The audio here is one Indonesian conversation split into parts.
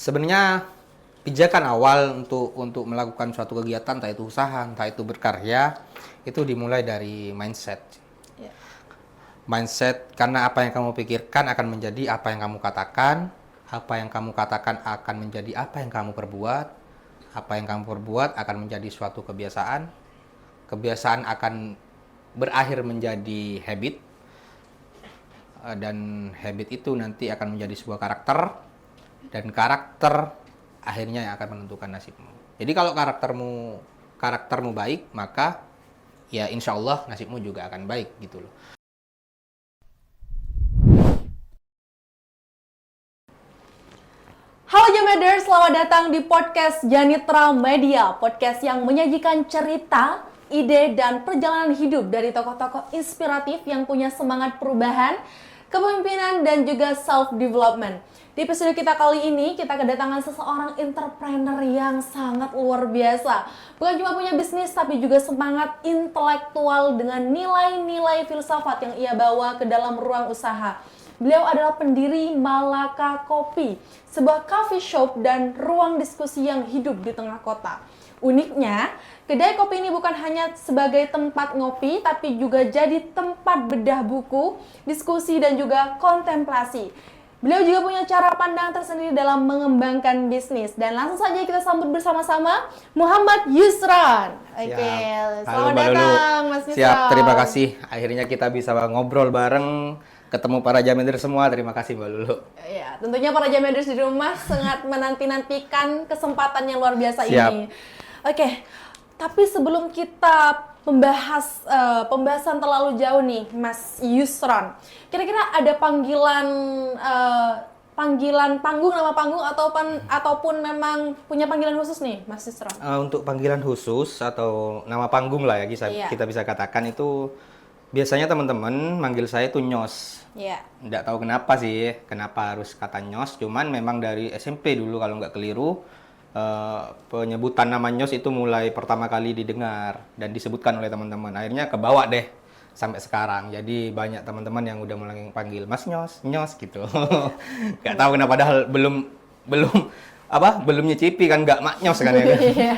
Sebenarnya pijakan awal untuk melakukan suatu kegiatan, entah itu usaha, entah itu berkarya, itu dimulai dari mindset. Ya. Mindset, karena apa yang kamu pikirkan akan menjadi apa yang kamu katakan, apa yang kamu katakan akan menjadi apa yang kamu perbuat, apa yang kamu perbuat akan menjadi suatu kebiasaan, kebiasaan akan berakhir menjadi habit, dan habit itu nanti akan menjadi sebuah karakter, dan karakter akhirnya yang akan menentukan nasibmu. Jadi kalau karaktermu baik, maka ya insya Allah nasibmu juga akan baik gitu loh. Halo Jameders, selamat datang di podcast Janitra Media, podcast yang menyajikan cerita, ide, dan perjalanan hidup dari tokoh-tokoh inspiratif yang punya semangat perubahan, kepemimpinan, dan juga self-development. Di episode kita kali ini, kita kedatangan seseorang entrepreneur yang sangat luar biasa. Bukan cuma punya bisnis, tapi juga semangat intelektual dengan nilai-nilai filsafat yang ia bawa ke dalam ruang usaha. Beliau adalah pendiri Malaka Coffee, sebuah coffee shop dan ruang diskusi yang hidup di tengah kota. Uniknya, kedai kopi ini bukan hanya sebagai tempat ngopi, tapi juga jadi tempat bedah buku, diskusi, dan juga kontemplasi. Beliau juga punya cara pandang tersendiri dalam mengembangkan bisnis. Dan langsung saja kita sambut bersama-sama Muhammad Yusran. Oke, selamat datang Mas Yusran. Siap, terima kasih. Akhirnya kita bisa ngobrol bareng, ketemu para Jamenders semua. Terima kasih Mbak Lulu. Ya, tentunya para Jamenders di rumah sangat menanti-nantikan kesempatan yang luar biasa Siap. ini. Oke, tapi sebelum kita membahas pembahasan terlalu jauh nih, Mas Yusran, kira-kira ada panggilan panggung, nama panggung ataupun memang punya panggilan khusus nih, Mas Yusran? Untuk panggilan khusus atau nama panggung lah ya, Iya. kita bisa katakan itu biasanya teman-teman manggil saya itu Nyos. Iya. Nggak tahu kenapa sih, kenapa harus kata Nyos. Cuman memang dari SMP dulu kalau nggak keliru, penyebutan nama Nyos itu mulai pertama kali didengar dan disebutkan oleh teman-teman. Akhirnya kebawa deh sampai sekarang. Jadi banyak teman-teman yang udah mulai panggil Mas Nyos, Nyos gitu. Nggak tahu kenapa, padahal belum nyicipi kan, nggak maknyos kan ya. Iya,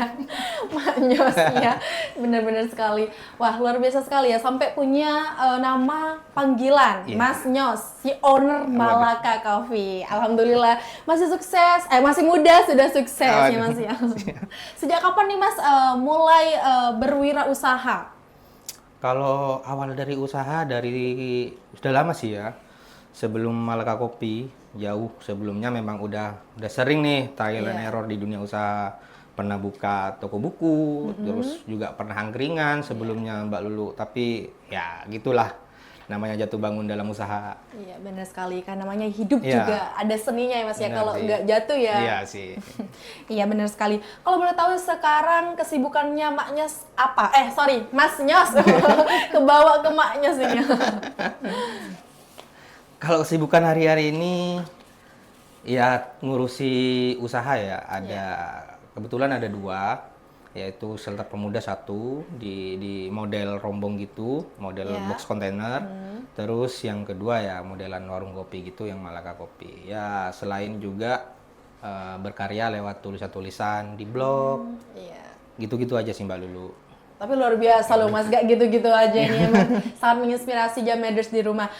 maknyos ya, benar-benar sekali. Wah, luar biasa sekali ya, sampai punya nama panggilan, Iya. Mas Nyos, si owner Malaka Coffee. Alhamdulillah, masih sukses, masih muda sudah sukses ya Mas ya. Sejak kapan nih Mas mulai berwirausaha? Kalau awal dari usaha sudah lama sih ya. Sebelum Malaka Kopi, jauh sebelumnya memang udah sering nih trial and error di dunia usaha. Pernah buka toko buku, terus juga pernah angkringan sebelumnya Mbak Lulu. Tapi ya gitulah, namanya jatuh bangun dalam usaha. Iya, benar sekali. Kan namanya hidup Iya. juga ada seninya ya Mas ya. Benar Kalau sih. nggak jatuh ya. Iya sih. Iya, benar sekali. Kalau boleh tahu sekarang kesibukannya Mak Nyos apa? Mas Nyos. Kebawa ke Mak Nyos ini. Kalau kesibukan hari-hari ini ya ngurusi usaha ya. Kebetulan ada 2, yaitu shelter pemuda 1 di model rombong gitu, model Ya. box container. Terus yang kedua ya modelan warung kopi gitu yang Malaka Kopi. Ya selain juga berkarya lewat tulisan-tulisan di blog, Iya. gitu-gitu aja sih Mbak Lulu. Tapi luar biasa loh Mas, gak gitu-gitu aja ini emang sangat menginspirasi Jameders di rumah.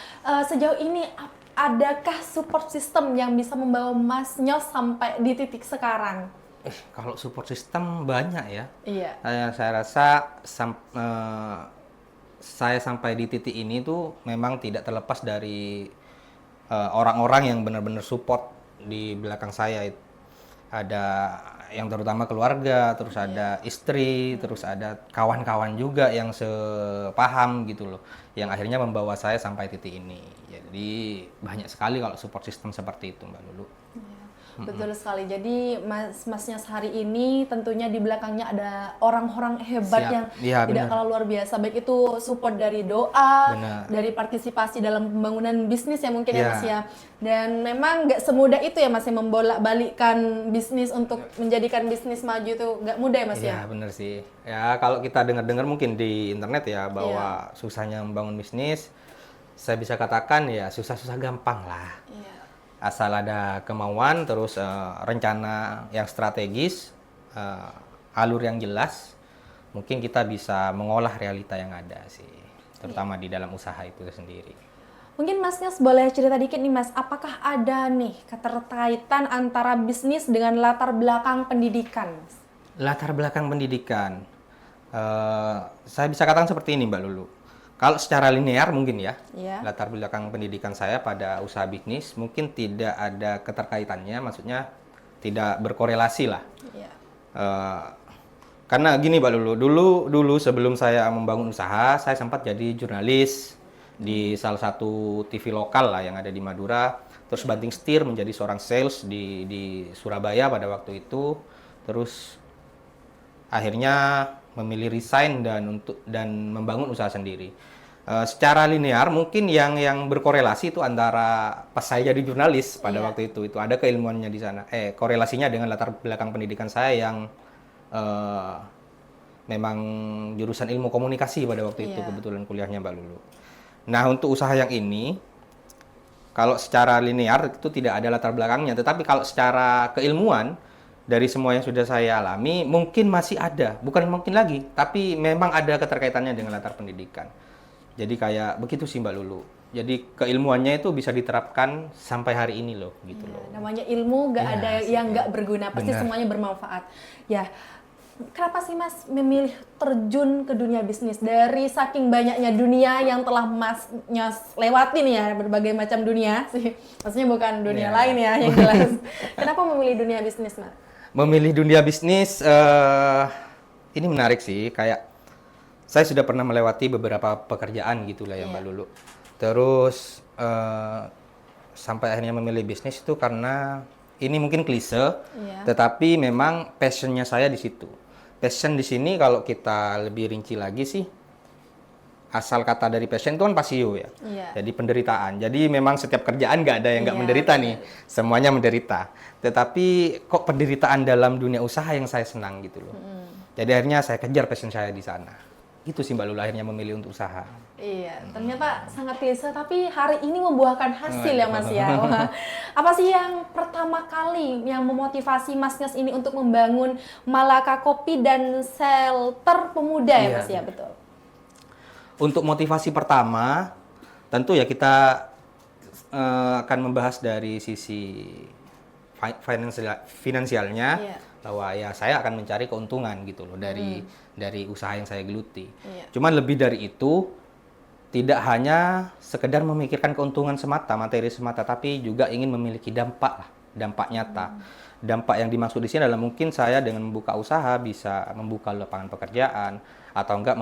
Sejauh ini adakah support system yang bisa membawa Mas Nyos sampai di titik sekarang? Kalau support system banyak ya. Iya. Saya rasa saya sampai di titik ini tuh memang tidak terlepas dari orang-orang yang benar-benar support di belakang saya. Ada yang terutama keluarga, terus ada istri, terus ada kawan-kawan juga yang sepaham gitu loh, yang akhirnya membawa saya sampai titik ini. Jadi banyak sekali kalau support system seperti itu Mbak Lulu. Betul sekali. Jadi masnya sehari ini tentunya di belakangnya ada orang-orang hebat Siap. yang Iya, tidak benar. kalah luar biasa. Baik itu support dari doa, Benar. dari partisipasi dalam pembangunan bisnis ya mungkin ya Iya. Mas ya. Dan memang nggak semudah itu ya Mas ya, membolak-balikkan bisnis untuk menjadikan bisnis maju itu nggak mudah ya Mas ya. Iya bener sih. Ya kalau kita dengar-dengar mungkin di internet ya bahwa susahnya membangun bisnis, saya bisa katakan ya susah-susah gampang lah. Iya. Asal ada kemauan, terus rencana yang strategis, alur yang jelas, mungkin kita bisa mengolah realita yang ada sih, terutama di dalam usaha itu sendiri. Mungkin Mas Nias boleh cerita dikit nih Mas, apakah ada nih keterkaitan antara bisnis dengan latar belakang pendidikan? Latar belakang pendidikan, saya bisa katakan seperti ini Mbak Lulu. Kalau secara linear mungkin ya, Iya. latar belakang pendidikan saya pada usaha bisnis mungkin tidak ada keterkaitannya, maksudnya tidak berkorelasi lah. Iya. Karena gini Mbak Lulu, dulu sebelum saya membangun usaha, saya sempat jadi jurnalis di salah satu TV lokal lah yang ada di Madura. Terus banting setir menjadi seorang sales di Surabaya pada waktu itu. Terus akhirnya memilih resign dan membangun usaha sendiri. Secara linear mungkin yang berkorelasi itu antara pas saya jadi jurnalis pada waktu itu ada keilmuannya di sana. Korelasinya dengan latar belakang pendidikan saya yang memang jurusan ilmu komunikasi pada waktu itu, kebetulan kuliahnya Mbak Lulu. Nah, untuk usaha yang ini, kalau secara linear itu tidak ada latar belakangnya, tetapi kalau secara keilmuan, dari semua yang sudah saya alami, mungkin masih ada. Bukan mungkin lagi, tapi memang ada keterkaitannya dengan latar pendidikan. Jadi kayak begitu sih Mbak Lulu. Jadi keilmuannya itu bisa diterapkan sampai hari ini loh, gitu loh. Namanya ilmu nggak ada yang nggak berguna, pasti semuanya bermanfaat. Ya, kenapa sih Mas memilih terjun ke dunia bisnis? Dari saking banyaknya dunia yang telah Masnya lewati nih ya, berbagai macam dunia sih. Maksudnya bukan dunia lain ya, yang jelas. Kenapa memilih dunia bisnis, Mas? Memilih dunia bisnis, ini menarik sih. Kayak saya sudah pernah melewati beberapa pekerjaan gitu lah ya Mbak Lulu. Terus sampai akhirnya memilih bisnis itu karena ini mungkin klise, tetapi memang passionnya saya di situ. Passion di sini kalau kita lebih rinci lagi sih, asal kata dari passion itu kan pasio ya. Jadi penderitaan. Jadi memang setiap kerjaan nggak ada yang nggak menderita nih. Semuanya menderita. Tetapi kok penderitaan dalam dunia usaha yang saya senang gitu loh. Jadi akhirnya saya kejar passion saya di sana. Itu sih Mbak Lula akhirnya memilih untuk usaha. Iya, ternyata sangat klise tapi hari ini membuahkan hasil ya Mas ya. Wah, apa sih yang pertama kali yang memotivasi Mas Nias ini untuk membangun Malaka Kopi dan Shelter Pemuda ya Mas ya, betul. Untuk motivasi pertama, tentu ya kita akan membahas dari sisi finansialnya, bahwa ya saya akan mencari keuntungan gitu loh dari usaha yang saya geluti. Cuman lebih dari itu, tidak hanya sekedar memikirkan keuntungan semata, materi semata, tapi juga ingin memiliki dampak nyata. Dampak yang dimaksud di sini adalah mungkin saya dengan membuka usaha bisa membuka lapangan pekerjaan atau enggak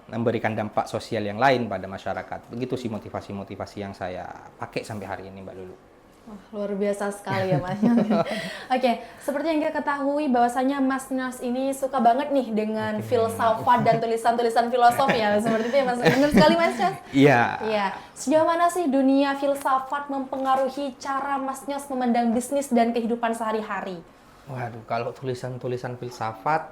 memberikan dampak sosial yang lain pada masyarakat. Begitu sih motivasi-motivasi yang saya pakai sampai hari ini Mbak Lulu. Wah, luar biasa sekali ya Mas. Oke, seperti yang kita ketahui bahwasanya Mas Nias ini suka banget nih dengan filsafat dan tulisan-tulisan filosofi ya, seperti itu ya Mas. Benar sekali Mas Nias? Iya. Iya. Sejauh mana sih dunia filsafat mempengaruhi cara Mas Nias memandang bisnis dan kehidupan sehari-hari? Waduh, kalau tulisan-tulisan filsafat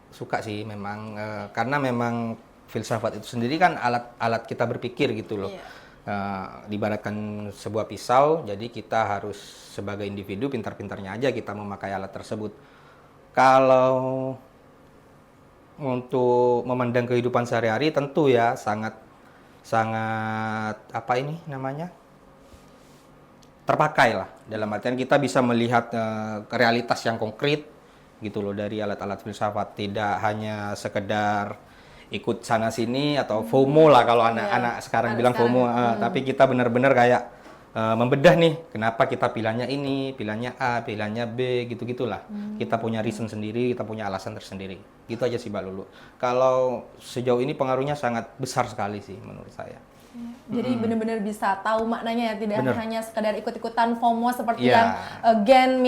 suka sih memang, karena memang filsafat itu sendiri kan alat kita berpikir gitu loh. Diibaratkan sebuah pisau, jadi kita harus sebagai individu pintar-pintarnya aja kita memakai alat tersebut. Kalau untuk memandang kehidupan sehari-hari tentu ya sangat terpakai lah, dalam artian kita bisa melihat realitas yang konkret gitu loh dari alat-alat filsafat, tidak hanya sekedar ikut sana sini atau FOMO lah kalau anak-anak sekarang bilang FOMO, tapi kita benar-benar kayak membedah nih kenapa kita pilihannya ini, pilihannya A, pilihannya B, gitu-gitulah. Kita punya reason sendiri, kita punya alasan tersendiri. Gitu aja sih Mbak Lulu. Kalau sejauh ini pengaruhnya sangat besar sekali sih menurut saya. Jadi benar-benar bisa tahu maknanya ya, tidak hanya sekedar ikut-ikutan FOMO seperti yang Gen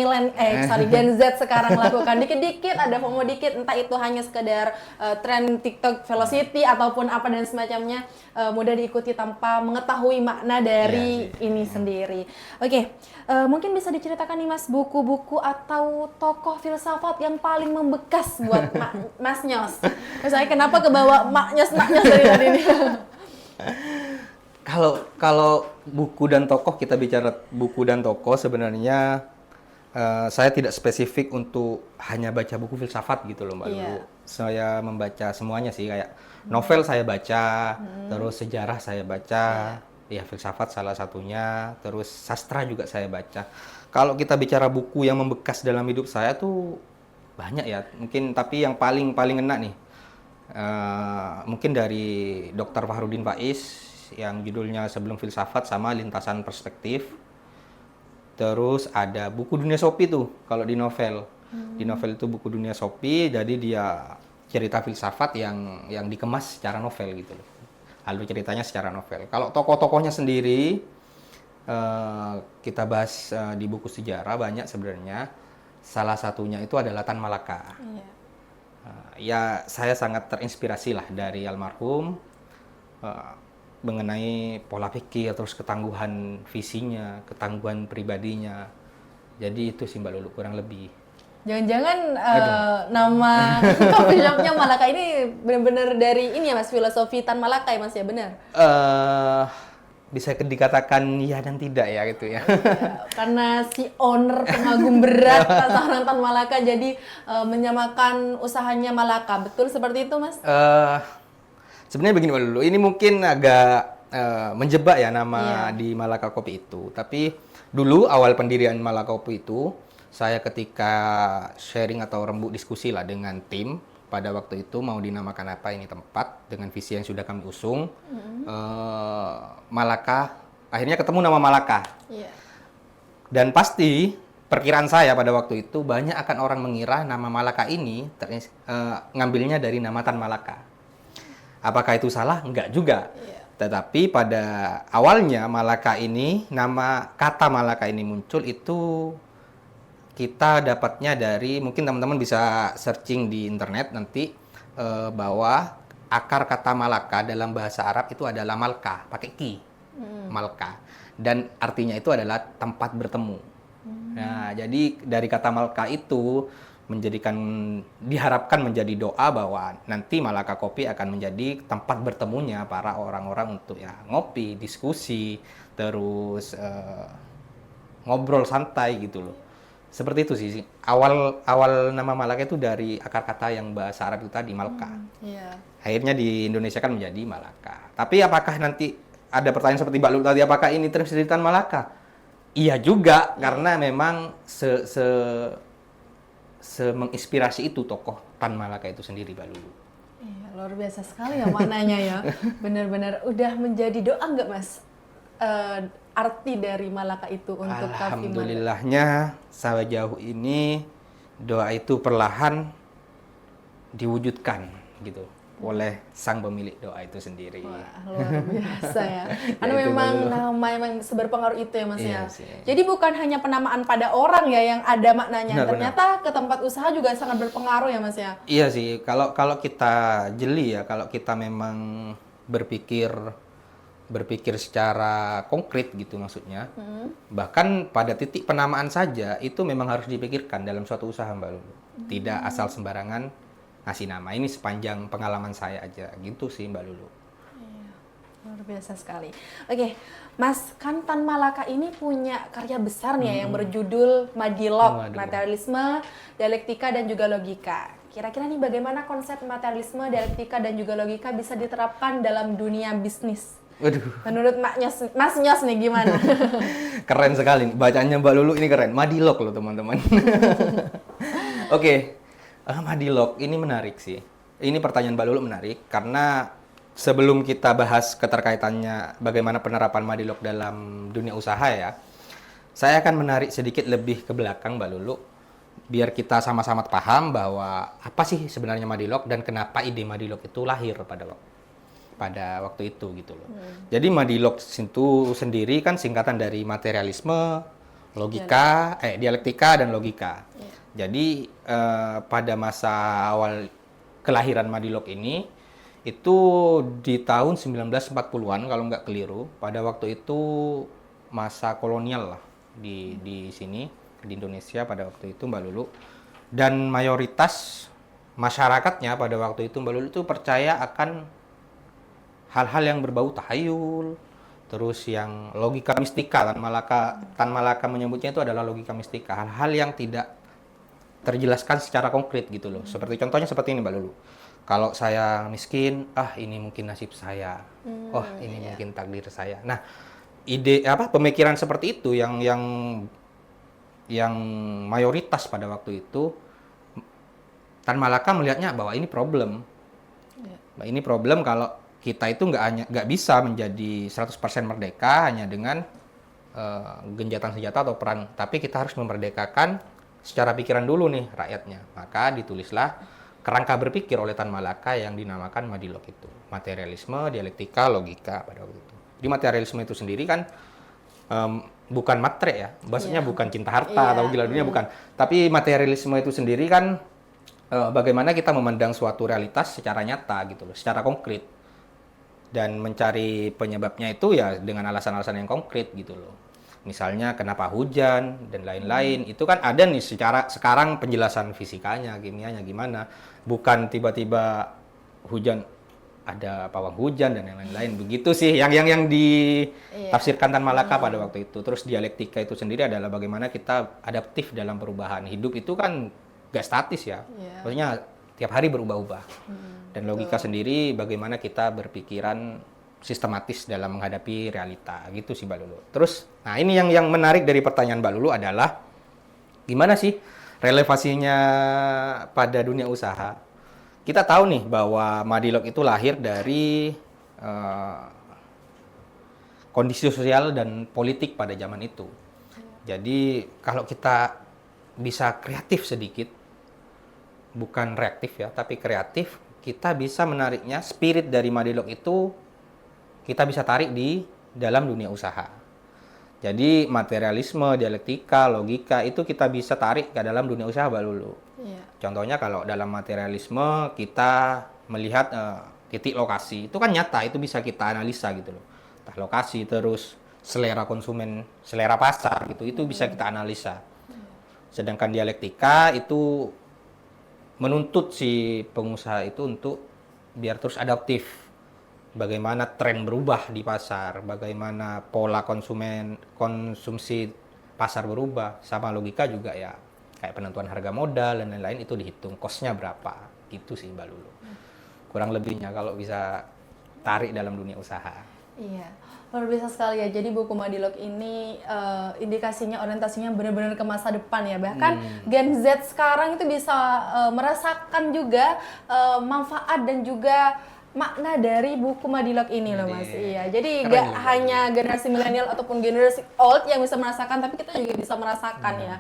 Z sekarang lakukan. Dikit-dikit ada FOMO dikit, entah itu hanya sekedar tren TikTok velocity ataupun apa dan semacamnya, mudah diikuti tanpa mengetahui makna dari ini sendiri. Oke, mungkin bisa diceritakan nih Mas, buku-buku atau tokoh filsafat yang paling membekas buat Mas Nias. Misalnya kenapa kebawa Mak Nias dari tadi nih? Kalau buku dan tokoh, kita bicara buku dan tokoh sebenarnya saya tidak spesifik untuk hanya baca buku filsafat gitu loh Mbak Iya. Lulu. Saya membaca semuanya sih, kayak novel saya baca, terus sejarah saya baca, ya filsafat salah satunya, terus sastra juga saya baca. Kalau kita bicara buku yang membekas dalam hidup saya tuh banyak ya, mungkin tapi yang paling ngena nih mungkin dari Dr. Fahrudin Faiz yang judulnya Sebelum Filsafat sama Lintasan Perspektif. Terus ada buku Dunia Sopi tuh kalau di novel. Di novel itu buku Dunia Sopi, jadi dia cerita filsafat yang dikemas secara novel gitu loh. Lalu ceritanya secara novel. Kalau tokoh-tokohnya sendiri kita bahas di buku sejarah banyak sebenarnya. Salah satunya itu adalah Tan Malaka. Iya. Ya saya sangat terinspirasi lah dari almarhum mengenai pola pikir, terus ketangguhan visinya, ketangguhan pribadinya. Jadi itu sih Mbak Lulu kurang lebih. Jangan-jangan nama coffee shopnya Malaka ini benar-benar dari ini ya Mas, filosofi Tan Malaka ya Mas ya, benar? Bisa dikatakan ya dan tidak ya gitu ya. Ya, karena si owner pengagum berat seorang Tan Malaka jadi menyamakan usahanya Malaka, betul seperti itu Mas? Sebenarnya begini Mbak Lulu, ini mungkin agak menjebak ya nama di Malaka Kopi itu. Tapi dulu awal pendirian Malaka Kopi itu, saya ketika sharing atau rembuk diskusi lah dengan tim, pada waktu itu mau dinamakan apa ini tempat, dengan visi yang sudah kami usung, Malaka, akhirnya ketemu nama Malaka. Iya. Dan pasti perkiraan saya pada waktu itu banyak akan orang mengira nama Malaka ini ngambilnya dari nama Tan Malaka. Apakah itu salah? Enggak juga. Iya. Tetapi pada awalnya Malaka ini, nama kata Malaka ini muncul itu kita dapatnya dari, mungkin teman-teman bisa searching di internet nanti, bahwa akar kata Malaka dalam bahasa Arab itu adalah Malka, pakai ki. Malka. Dan artinya itu adalah tempat bertemu. Nah, jadi dari kata Malka itu diharapkan menjadi doa bahwa nanti Malaka Kopi akan menjadi tempat bertemunya para orang-orang untuk ya ngopi, diskusi, terus ngobrol santai gitu loh. Seperti itu sih. Awal nama Malaka itu dari akar kata yang bahasa Arab itu tadi, Malka. Iya. Akhirnya di Indonesia kan menjadi Malaka. Tapi apakah nanti ada pertanyaan seperti Mbak Lulu tadi, apakah ini terus-terusan Malaka? Iya juga, karena memang menginspirasi itu tokoh Tan Malaka itu sendiri, Mbak Lulu. Iya, luar biasa sekali ya maknanya ya. Benar-benar udah menjadi doa nggak Mas? Arti dari Malaka itu untuk Kaffi Malaka. Alhamdulillahnya sejauh ini doa itu perlahan diwujudkan gitu oleh sang pemilik doa itu sendiri. Wah, luar biasa ya. Karena Ya, itu memang dulu. nama yang seberpengaruh itu ya Mas Iya ya. sih. Jadi bukan hanya penamaan pada orang ya yang ada maknanya. Benar, Ternyata ke tempat usaha juga sangat berpengaruh ya Mas ya. Iya sih, kalau kita jeli ya, kalau kita memang berpikir secara konkret gitu maksudnya. Bahkan pada titik penamaan saja itu memang harus dipikirkan dalam suatu usaha Mbak Lulu. Tidak asal sembarangan ngasih nama. Ini sepanjang pengalaman saya aja gitu sih Mbak Lulu. Luar biasa sekali. Oke, Mas, kan Tan Malaka ini punya karya besar nih ya yang berjudul Madilog, Waduh. Materialisme, Dialektika, dan juga Logika. Kira-kira nih bagaimana konsep materialisme, dialektika, dan juga logika bisa diterapkan dalam dunia bisnis? Waduh, Menurut Mas Nyos nih gimana? keren sekali. Bacanya Mbak Lulu ini keren. Madilog loh teman-teman. Oke, Madilog ini menarik sih. Ini pertanyaan Mbak Lulu menarik karena sebelum kita bahas keterkaitannya bagaimana penerapan Madilog dalam dunia usaha ya, saya akan menarik sedikit lebih ke belakang Mbak Lulu, biar kita sama-sama paham bahwa apa sih sebenarnya Madilog dan kenapa ide Madilog itu lahir pada waktu itu gitu loh. Jadi Madilog itu sendiri kan singkatan dari materialisme, logika, dialektika dan logika. Jadi pada masa awal kelahiran Madilog ini itu di tahun 1940-an kalau nggak keliru, pada waktu itu masa kolonial lah di sini di Indonesia pada waktu itu Mbak Lulu. Dan mayoritas masyarakatnya pada waktu itu Mbak Lulu itu percaya akan hal-hal yang berbau tahayul, terus yang logika mistika. Tan Malaka menyebutnya itu adalah logika mistika, hal-hal yang tidak terjelaskan secara konkret gitu loh. Seperti contohnya seperti ini Mbak Lulu. Kalau saya miskin, ini mungkin nasib saya. Ini mungkin takdir saya. Nah, pemikiran seperti itu yang mayoritas pada waktu itu, Tan Malaka melihatnya bahwa ini problem. Ini problem kalau kita itu nggak bisa menjadi 100% merdeka hanya dengan genjatan senjata atau perang, tapi kita harus memerdekakan secara pikiran dulu nih rakyatnya. Maka ditulislah kerangka berpikir oleh Tan Malaka yang dinamakan Madilog itu. Materialisme, dialektika, logika pada waktu itu. Di materialisme itu sendiri kan bukan matre ya, bahasanya bukan cinta harta atau gila dunia, bukan. Tapi materialisme itu sendiri kan bagaimana kita memandang suatu realitas secara nyata gitu loh, secara konkret. Dan mencari penyebabnya itu ya dengan alasan-alasan yang konkret gitu loh. Misalnya kenapa hujan dan lain-lain, itu kan ada nih secara sekarang penjelasan fisikanya, kimianya gimana. Bukan tiba-tiba hujan, ada pawang hujan dan yang lain-lain. Begitu sih yang ditafsirkan Tan Malaka pada waktu itu. Terus dialektika itu sendiri adalah bagaimana kita adaptif dalam perubahan. Hidup itu kan gak statis ya. Maksudnya tiap hari berubah-ubah. Dan logika sendiri bagaimana kita berpikiran sistematis dalam menghadapi realita, gitu sih Mbak Lulu. Terus, nah ini yang menarik dari pertanyaan Mbak Lulu adalah gimana sih relevansinya pada dunia usaha? Kita tahu nih bahwa Madilog itu lahir dari kondisi sosial dan politik pada zaman itu. Jadi kalau kita bisa kreatif sedikit, bukan reaktif ya, tapi kreatif, kita bisa menariknya, spirit dari Madilog itu kita bisa tarik di dalam dunia usaha. Jadi materialisme, dialektika, logika itu kita bisa tarik ke dalam dunia usaha Mbak Lulu. Contohnya kalau dalam materialisme kita melihat titik lokasi, itu kan nyata, itu bisa kita analisa gitu loh. Entah lokasi, terus selera konsumen, selera pasar gitu, itu bisa kita analisa. Sedangkan dialektika itu menuntut si pengusaha itu untuk biar terus adaptif. Bagaimana tren berubah di pasar, bagaimana pola konsumsi pasar berubah, sama logika juga ya, kayak penentuan harga modal dan lain-lain itu dihitung, cost-nya berapa, gitu sih Mbak Lulu. Kurang lebihnya kalau bisa tarik dalam dunia usaha. Iya, luar biasa sekali ya. Jadi buku Madilog ini indikasinya, orientasinya benar-benar ke masa depan ya. Bahkan Gen Z sekarang itu bisa merasakan juga manfaat dan juga makna dari buku Madilog ini loh Mas. Iya, jadi nggak hanya generasi milenial ataupun generasi old yang bisa merasakan, tapi kita juga bisa merasakan ya.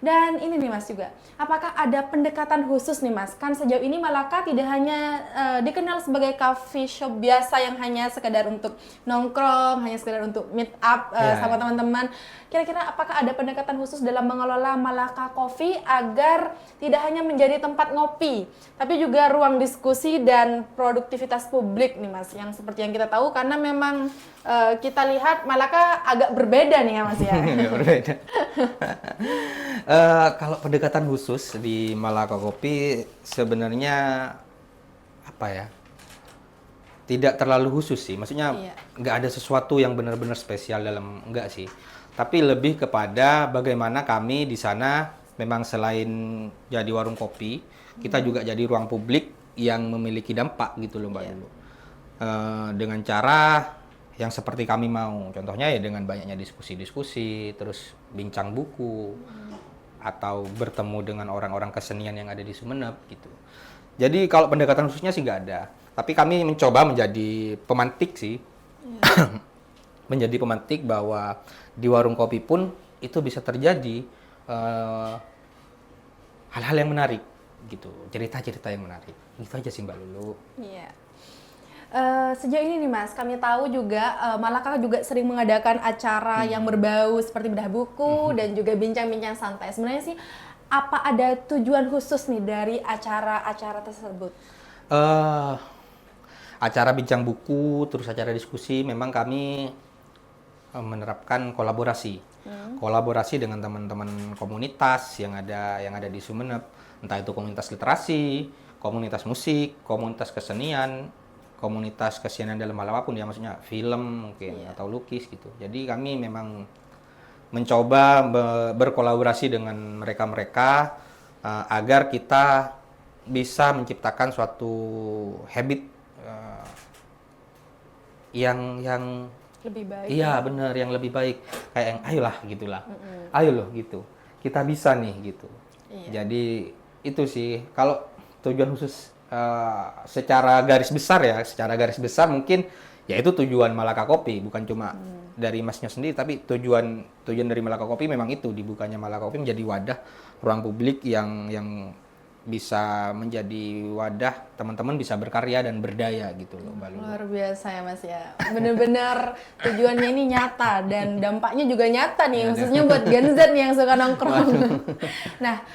Dan ini nih Mas juga, apakah ada pendekatan khusus nih Mas? Kan sejauh ini Malaka tidak hanya dikenal sebagai coffee shop biasa yang hanya sekedar untuk nongkrong, hanya sekedar untuk meet up sama teman-teman. Kira-kira apakah ada pendekatan khusus dalam mengelola Malaka Coffee agar tidak hanya menjadi tempat ngopi, tapi juga ruang diskusi dan produktivitas publik nih Mas? Yang seperti yang kita tahu, karena memang kita lihat Malaka agak berbeda nih ya Mas ya. Berbeda. Kalau pendekatan khusus di Malaka Coffee sebenarnya apa ya? Tidak terlalu khusus sih. Maksudnya nggak ada sesuatu yang benar-benar spesial dalam, enggak sih. Tapi lebih kepada bagaimana kami di sana memang selain jadi warung kopi, kita juga jadi ruang publik yang memiliki dampak gitu loh Mbak Lulu. Dengan cara yang seperti kami mau. Contohnya ya dengan banyaknya diskusi-diskusi, terus bincang buku, atau bertemu dengan orang-orang kesenian yang ada di Sumeneb gitu. Jadi kalau pendekatan khususnya sih nggak ada. Tapi kami mencoba menjadi pemantik sih. Menjadi pemantik bahwa di warung kopi pun itu bisa terjadi hal-hal yang menarik gitu. Cerita-cerita yang menarik. Itu aja sih Mbak Lulu. Iya. Sejauh ini nih Mas, kami tahu juga Malaka juga sering mengadakan acara yang berbau seperti bedah buku dan juga bincang-bincang santai. Sebenarnya sih apa ada tujuan khusus nih dari acara-acara tersebut? Acara bincang buku, terus acara diskusi, memang kami menerapkan kolaborasi. Kolaborasi dengan teman-teman komunitas yang ada di Sumeneb, entah itu komunitas literasi, komunitas musik, komunitas kesenian, komunitas kesenian dalam hal apapun ya, maksudnya film mungkin atau lukis gitu. Jadi kami memang mencoba berkolaborasi dengan mereka-mereka agar kita bisa menciptakan suatu habit yang Lebih baik. iya benar, yang lebih baik, kayak yang ayolah gitulah, ayo loh gitu, kita bisa nih gitu. Jadi itu sih kalau tujuan khusus secara garis besar mungkin ya itu tujuan Malaka Kopi, bukan cuma dari Masnya sendiri, tapi tujuan dari Malaka Kopi memang itu, dibukanya Malaka Kopi menjadi wadah ruang publik yang bisa menjadi wadah teman-teman bisa berkarya dan berdaya gitu loh, Mbak Lulu. Luar biasa ya Mas ya. Bener-bener tujuannya ini nyata dan dampaknya juga nyata nih, khususnya buat Gen Z nih yang suka nongkrong. Nah,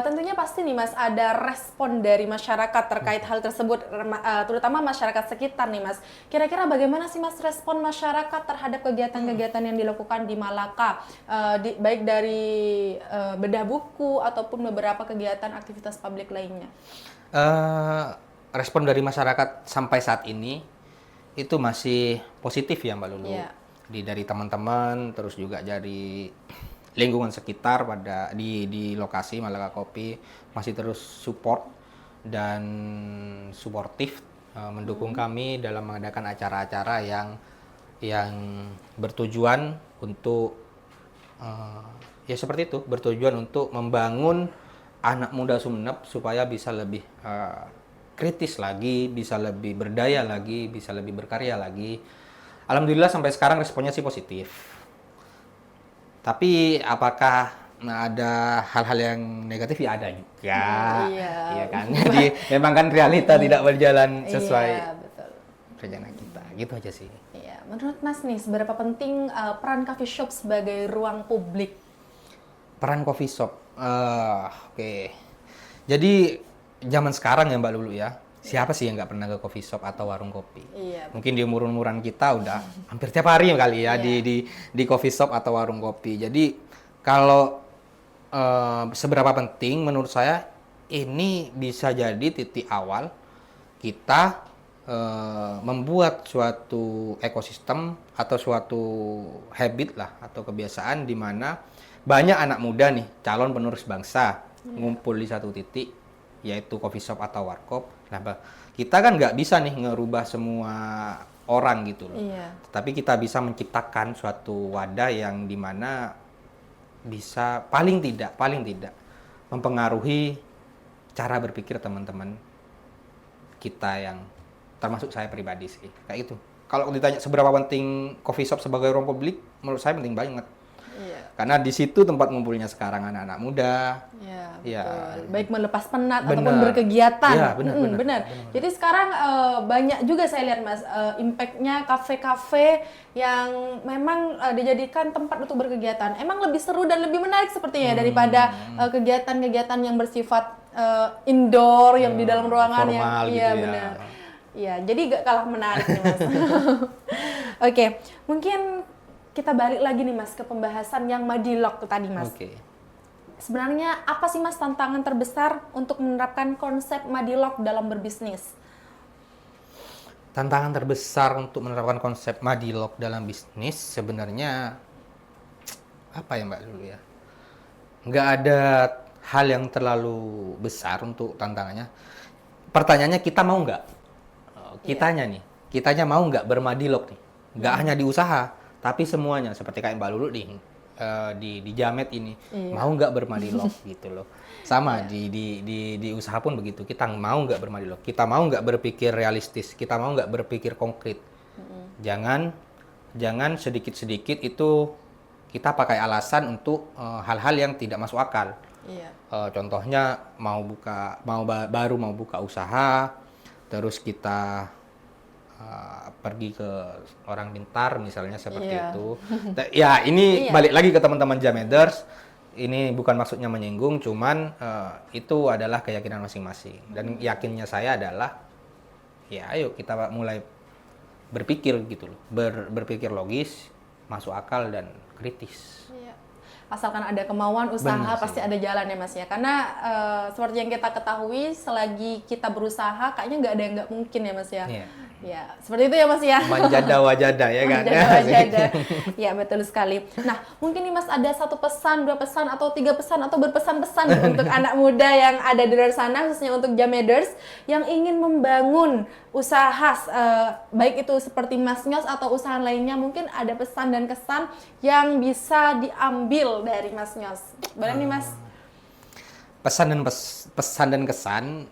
tentunya pasti nih Mas ada respon dari masyarakat terkait hal tersebut, terutama masyarakat sekitar nih Mas. Kira-kira bagaimana sih Mas respon masyarakat terhadap kegiatan-kegiatan yang dilakukan di Malaka, baik dari bedah buku ataupun beberapa kegiatan aktivitas publik lainnya? Respon dari masyarakat sampai saat ini itu masih positif ya Mbak Lulu. Iya. Dari teman-teman, terus juga dari lingkungan sekitar di lokasi Malaka Kopi masih terus support dan suportif mendukung kami dalam mengadakan acara-acara yang bertujuan untuk ya seperti itu, bertujuan untuk membangun anak muda Sumeneb supaya bisa lebih kritis lagi, bisa lebih berdaya lagi, bisa lebih berkarya lagi. Alhamdulillah sampai sekarang responnya sih positif. Tapi apakah ada hal-hal yang negatif? Ya ada juga. Iya kan. Jadi memang kan realita tidak berjalan sesuai rencana kita. Gitu aja sih. Iya. Menurut Mas nih, seberapa penting peran coffee shop sebagai ruang publik? Peran coffee shop. Oke. Jadi zaman sekarang ya Mbak Lulu ya, siapa sih yang nggak pernah ke coffee shop atau warung kopi? Iya. Mungkin di umur-umuran kita udah hampir tiap hari kali ya di coffee shop atau warung kopi. Jadi kalau seberapa penting menurut saya ini bisa jadi titik awal kita membuat suatu ekosistem atau suatu habit lah atau kebiasaan di mana banyak anak muda nih calon penerus bangsa ngumpul di satu titik, yaitu coffee shop atau warkop. Nah, kita kan nggak bisa nih ngerubah semua orang gitu loh. Iya. Tapi kita bisa menciptakan suatu wadah yang dimana bisa paling tidak mempengaruhi cara berpikir teman-teman kita, yang termasuk saya pribadi sih. Kayak itu. Kalau ditanya seberapa penting coffee shop sebagai ruang publik, menurut saya penting banget. Iya. Karena di situ tempat ngumpulnya sekarang anak-anak muda. Iya, betul. Baik melepas penat ataupun Benar. berkegiatan. Iya, benar. Benar. Jadi sekarang banyak juga saya lihat Mas, impact-nya kafe-kafe yang memang dijadikan tempat untuk berkegiatan. Emang lebih seru dan lebih menarik sepertinya daripada kegiatan-kegiatan yang bersifat indoor yang di dalam ruangan yang formal gitu iya ya. benar. Iya, jadi gak kalah menarik nih Mas. Oke, mungkin kita balik lagi nih Mas ke pembahasan yang Madilog tadi Mas. Oke. Sebenarnya apa sih Mas tantangan terbesar untuk menerapkan konsep Madilog dalam berbisnis? Tantangan terbesar untuk menerapkan konsep Madilog dalam bisnis sebenarnya apa ya Mbak Lulu ya? Nggak ada hal yang terlalu besar untuk tantangannya. Pertanyaannya kita mau nggak? Kitanya mau nggak bermadilog nih? Nggak hanya di usaha, tapi semuanya seperti kayak Mbak Lulu di Jamet ini mau nggak bermadilog gitu loh. Sama di usaha pun begitu, kita mau nggak bermadilog, kita mau nggak berpikir realistis, kita mau nggak berpikir konkret. Jangan sedikit-sedikit itu kita pakai alasan untuk hal-hal yang tidak masuk akal. Contohnya baru mau buka usaha, terus kita pergi ke orang pintar misalnya seperti itu. Ya ini balik lagi ke teman-teman Jameders. Ini bukan maksudnya menyinggung, cuman itu adalah keyakinan masing-masing. Dan yakinnya saya adalah ya ayo kita mulai berpikir gitu loh. Berpikir logis, masuk akal dan kritis. Asalkan ada kemauan usaha Benar pasti sih. ada jalan ya Mas ya. Karena seperti yang kita ketahui selagi kita berusaha kayaknya nggak ada yang nggak mungkin ya Mas ya. Ya, seperti itu ya Mas ya. Manjada wajada ya kan. Manjada-wajada. Ya, betul sekali. Nah, mungkin nih Mas ada satu pesan, dua pesan, atau tiga pesan, atau berpesan-pesan untuk anak muda yang ada di luar sana, khususnya untuk Jameders yang ingin membangun usaha, baik itu seperti Mas Nyos atau usaha lainnya, mungkin ada pesan dan kesan yang bisa diambil dari Mas Nyos. Boleh nih Mas? Pesan dan kesan,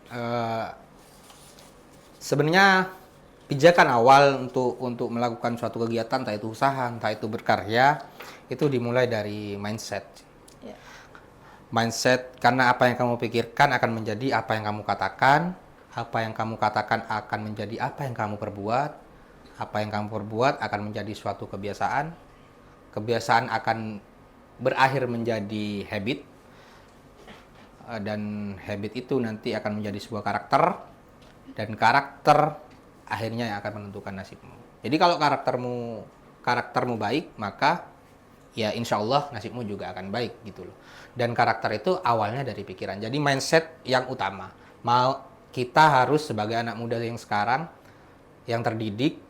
sebenarnya pijakan awal untuk melakukan suatu kegiatan, entah itu usaha, entah itu berkarya, itu dimulai dari mindset. Ya. Mindset, karena apa yang kamu pikirkan akan menjadi apa yang kamu katakan, apa yang kamu katakan akan menjadi apa yang kamu perbuat, apa yang kamu perbuat akan menjadi suatu kebiasaan, kebiasaan akan berakhir menjadi habit, dan habit itu nanti akan menjadi sebuah karakter, dan karakter akhirnya yang akan menentukan nasibmu. Jadi kalau karaktermu baik, maka ya insya Allah nasibmu juga akan baik gitu loh. Dan karakter itu awalnya dari pikiran. Jadi mindset yang utama. Kita harus sebagai anak muda yang sekarang, yang terdidik,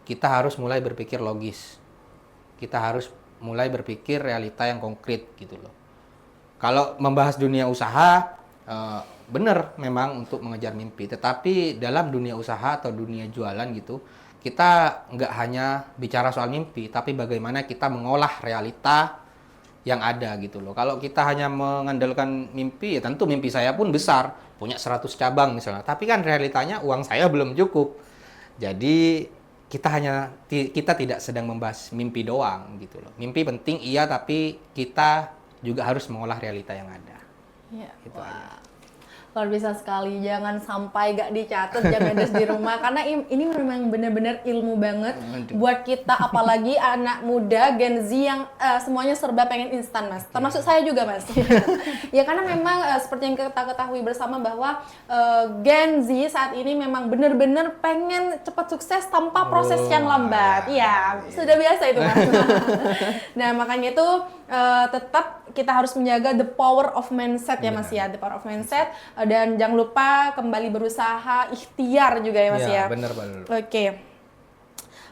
kita harus mulai berpikir logis. Kita harus mulai berpikir realita yang konkret gitu loh. Kalau membahas dunia usaha, benar memang untuk mengejar mimpi, tetapi dalam dunia usaha atau dunia jualan gitu, kita nggak hanya bicara soal mimpi, tapi bagaimana kita mengolah realita yang ada gitu loh. Kalau kita hanya mengandalkan mimpi, ya tentu mimpi saya pun besar, punya 100 cabang misalnya, tapi kan realitanya uang saya belum cukup. Jadi kita tidak sedang membahas mimpi doang gitu loh. Mimpi penting iya, tapi kita juga harus mengolah realita yang ada. Ya, Gitu aja. luar biasa sekali, jangan sampai gak dicatat Jameders di rumah, karena ini memang benar-benar ilmu banget buat kita, apalagi anak muda Gen Z yang semuanya serba pengen instan Mas, termasuk saya juga Mas. Ya karena memang seperti yang kita ketahui bersama bahwa Gen Z saat ini memang benar-benar pengen cepat sukses tanpa proses yang lambat. Ya, sudah biasa itu Mas. Nah makanya itu tetap kita harus menjaga the power of mindset ya Mas ya, the power of mindset, dan jangan lupa kembali berusaha, ikhtiar juga ya Mas ya. Benar banget. Oke.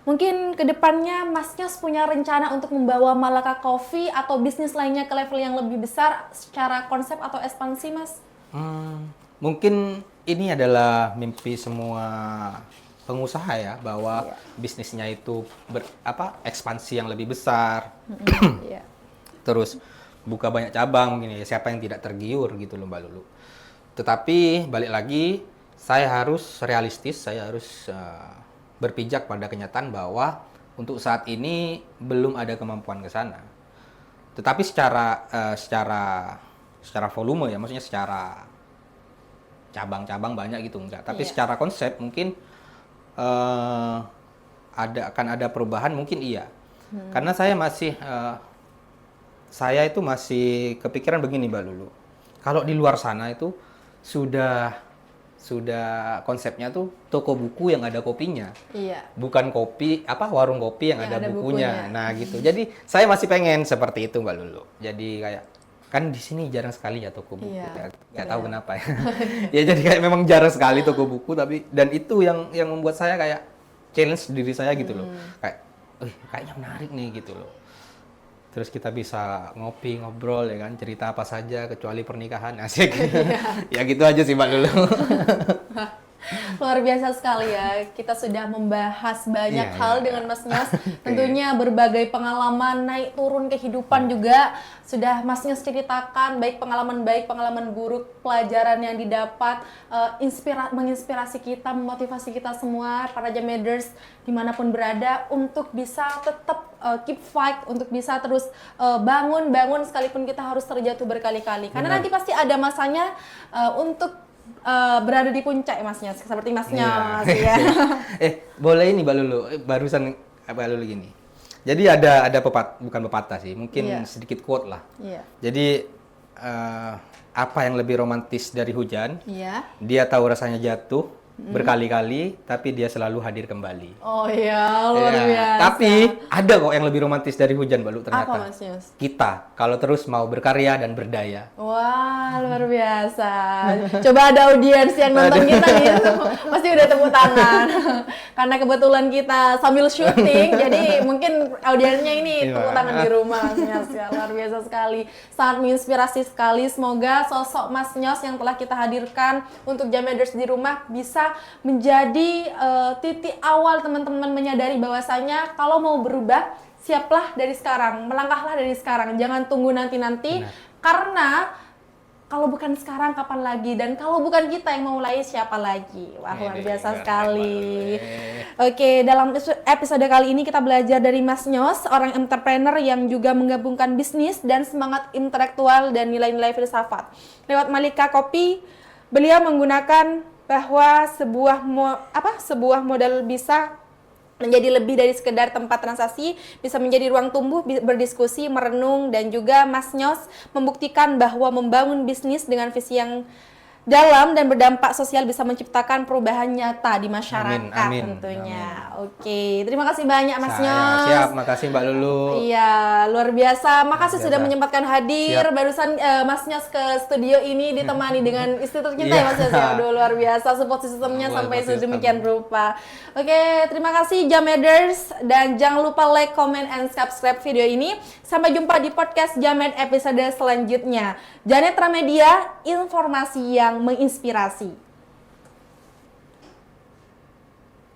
Mungkin kedepannya Mas Nyos punya rencana untuk membawa Malaka Coffee atau bisnis lainnya ke level yang lebih besar secara konsep atau ekspansi Mas? Mungkin ini adalah mimpi semua pengusaha ya, bahwa bisnisnya itu ekspansi yang lebih besar. Iya. Terus buka banyak cabang mungkin ya, siapa yang tidak tergiur gitu loh Mbak Lulu. Tetapi balik lagi, saya harus realistis, saya harus berpijak pada kenyataan bahwa untuk saat ini belum ada kemampuan ke sana. Tetapi secara volume ya, maksudnya secara cabang-cabang banyak gitu enggak. Tapi secara konsep mungkin akan ada perubahan, mungkin iya. Karena saya itu masih kepikiran begini Mbak Lulu. Kalau di luar sana itu sudah konsepnya tuh toko buku yang ada kopinya. Iya. Bukan warung kopi yang ada bukunya. Nah, gitu. Jadi saya masih pengen seperti itu Mbak Lulu. Jadi kayak kan di sini jarang sekali ya toko buku. Iya. Nggak tahu kenapa ya. Ya jadi kayak memang jarang sekali toko buku, dan itu yang membuat saya kayak challenge diri saya gitu loh. Kayak kayaknya menarik nih gitu loh. Terus kita bisa ngopi, ngobrol ya kan, cerita apa saja kecuali pernikahan, asik. Ya gitu aja sih Mbak Lulu. Luar biasa sekali ya, kita sudah membahas banyak hal dengan Mas Nyos. Tentunya berbagai pengalaman naik turun kehidupan juga sudah Mas Nyos ceritakan, baik pengalaman buruk, pelajaran yang didapat, menginspirasi kita, memotivasi kita semua, para Jameders dimanapun berada, untuk bisa tetap keep fight, untuk bisa terus bangun sekalipun kita harus terjatuh berkali-kali. Karena nanti pasti ada masanya untuk berada di puncak Masnya, seperti Masnya ya. Boleh ini Mbak Lulu, barusan Mbak Lulu gini. Jadi ada bukan pepatah sih, mungkin sedikit quote lah. Jadi apa yang lebih romantis dari hujan? Dia tahu rasanya jatuh, berkali-kali, tapi dia selalu hadir kembali. Oh iya, luar Ya, biasa. tapi ada kok yang lebih romantis dari hujan, Balu, ternyata. Apa Mas Yos? Kita, kalau terus mau berkarya dan berdaya. Wah, luar biasa. Coba ada audiens yang nonton kita nih, pasti udah tepuk tangan. Karena kebetulan kita sambil syuting, jadi mungkin audiensnya ini Iya. tepuk tangan di rumah, Mas Nyos. Ya, luar biasa sekali. Sangat menginspirasi sekali. Semoga sosok Mas Nyos yang telah kita hadirkan untuk Jameders di rumah bisa menjadi titik awal teman-teman menyadari bahwasanya kalau mau berubah, siaplah dari sekarang, melangkahlah dari sekarang, jangan tunggu nanti-nanti. Karena kalau bukan sekarang kapan lagi, dan kalau bukan kita yang memulai siapa lagi. Wah, luar biasa sekali. Oke, dalam episode kali ini kita belajar dari Mas Nyos, orang entrepreneur yang juga menggabungkan bisnis dan semangat intelektual dan nilai-nilai filsafat. Lewat Malika Kopi, beliau menggunakan bahwa sebuah modal bisa menjadi lebih dari sekedar tempat transaksi, bisa menjadi ruang tumbuh, berdiskusi, merenung, dan juga Mas Nyos membuktikan bahwa membangun bisnis dengan visi yang dalam dan berdampak sosial bisa menciptakan perubahan nyata di masyarakat. Amin. Tentunya. Oke, terima kasih banyak Mas Saya Nyos. siap, makasih Mbak Lulu. Iya, luar biasa. Makasih Biasa. sudah menyempatkan hadir. Siap. Barusan Mas Nyos ke studio ini ditemani dengan institut kita Iya. ya Mas Nyos ya. Aduh, luar biasa support sistemnya sampai Support system. sedemikian rupa. Oke, terima kasih Jameders, dan jangan lupa like, comment, and subscribe video ini. Sampai jumpa di podcast Jamed episode selanjutnya. Janetra Media, informasi yang menginspirasi.